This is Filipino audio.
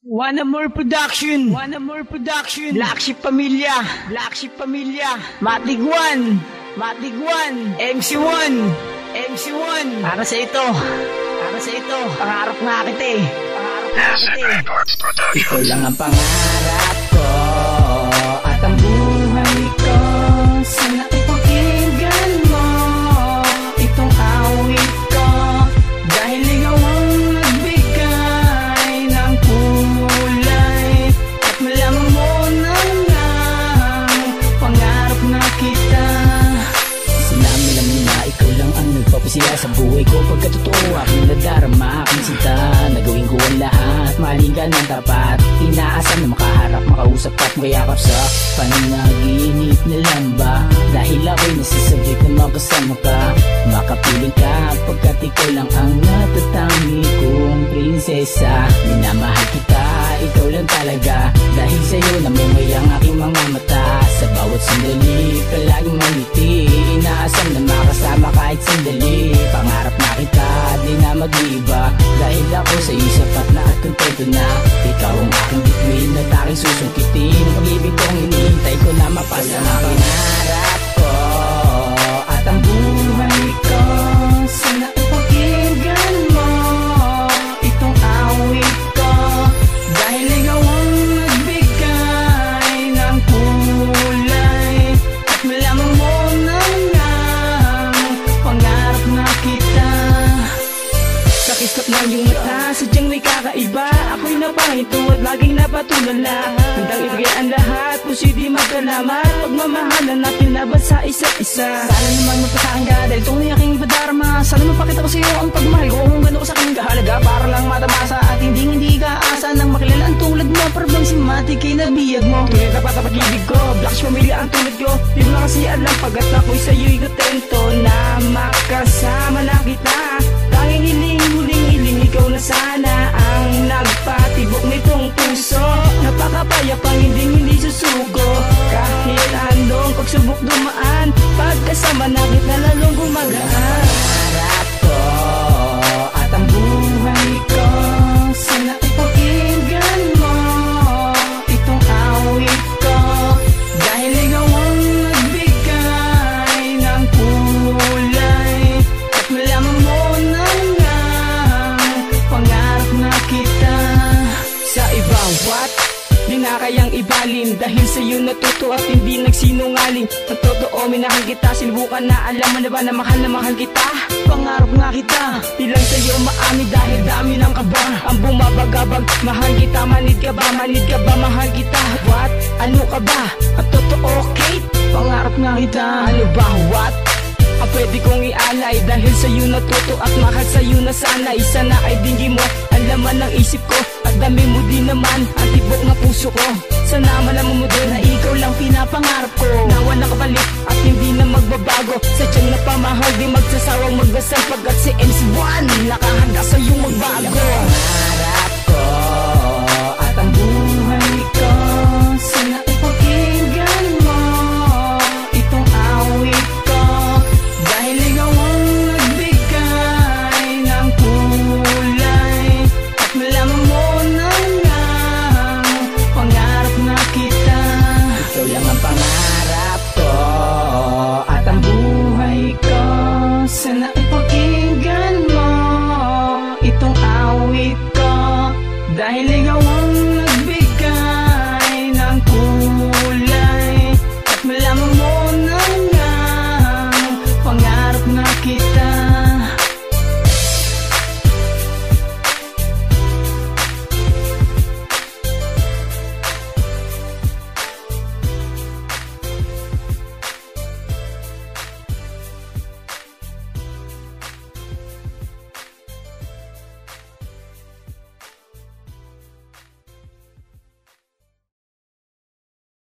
One More Production, One More Production, Black Sheep Pamilya, Black Sheep Pamilya, Matigwan, Matigwan, MC1, MC1, para sa ito, pangarap nga kita eh, Ito lang ang pangarap ko at ang buhay ko. Sana ipakinggan mo itong awit ko, dahil ikaw ang nagbigay ng kulay at malaman mo ng pangarap na kita. Sinabi lang nila ikaw lang ang nagpapasaya sa buhay ko. Pagkatotoo aking nadarama, aking sinta, nagawin ko ang lahat, mahalin ka ng tapat. Inaasam na makaharap, makausap at mayakap sa pananaginip na lang ba, dahil ako'y nasisubject na makasama ka. Makapiling ka pagkat ikaw lang ang natatangi kong prinsesa. Minamahal kita, ikaw lang talaga, dahil sa'yo namumay ang aking mga mata. Sa bawat sandali ka laging mangiti, inaasam na makasama kahit sandali. Pangarap na kita, di na mag-iba, dahil ako sa iyo sapat na at kontento na. Ikaw ang aking bituin at aking susungkitin, pag-ibig kong hinihintay ko na mapasa na pangarap ko at ang buhay ko. Sana ipakinggan mo itong awit ko, dahil ikaw ang nagbigay ng kulay at malaman mo ng pangarap na kita. Sa kislap ng iyong mata, sadyang may kakaiba. Ako'y napangito at laging napatulala, handang ibigay ang lahat, pusidi magkalamat. Pagmamahalan natin laban sa isa't isa. Sana naman mapasaan ka, dahil tunay aking padarama. Sana mapakita ko sa iyo ang pagmahal ko, kung gano'n ko sa aking kahalaga, para lang matamasa at hindi ka asa nang makilala ang tulad mo. Parang si Mati kay nabiyag mo, tunay na tapat ang pag-ibig ko. Black Sheep Pamilya ang tulad ko, di mo na kasi alam pagkat ako'y sa'yo'y kontento na makasama na kita. Tanging hiling ikaw na sana ang nagpatibok nitong puso. Napakapayapang hindi susuko, kahit anong pagsubok dumaan, pagkasama na kita lalong gumagaan. Pangarap ko at ang buhay ko, sana ipakinggan mo itong awit ko, dahil ikaw ang nagbigay ng kulay at malaman mo ng pangarap na kita. Sa ibang what? Di na kayang ibalin, dahil sa'yo natuto at hindi nagsinungaling. Ang totoo, minahal kita, sinubukan na alam mo na ba na mahal kita. Pangarap nga kita, di lang sa'yo maamin dahil dami ng kaba ang bumabagabag. Mahal kita, manid ka ba, mahal kita. What? Ano ka ba? Ang totoo, Kate? Pangarap nga kita. Ano ba? What? Ang pwede kong ialay, dahil sa'yo natuto at mahal sa'yo na sanay. Sana ay dingi mo ang laman ng isip ko, at dami mo din naman ang tibok ng puso ko. Sana malaman mo din na ikaw lang pinapangarap ko, na walang kapalit at hindi na magbabago. Sadyang napamahal, di magsasawang magdasal, pagkat si MC1 nakahanda sa'yong magbago. Pangarap ko at ang buhay ko, sana ipakinggan mo itong awit ko, dahil ikaw ang nagbigay ng kulay at malaman mo ng pangarap na kita. Ito lang ang pangarap ko at ang buhay ko, sana ipakinggan mo itong awit ko, dahil ikaw ang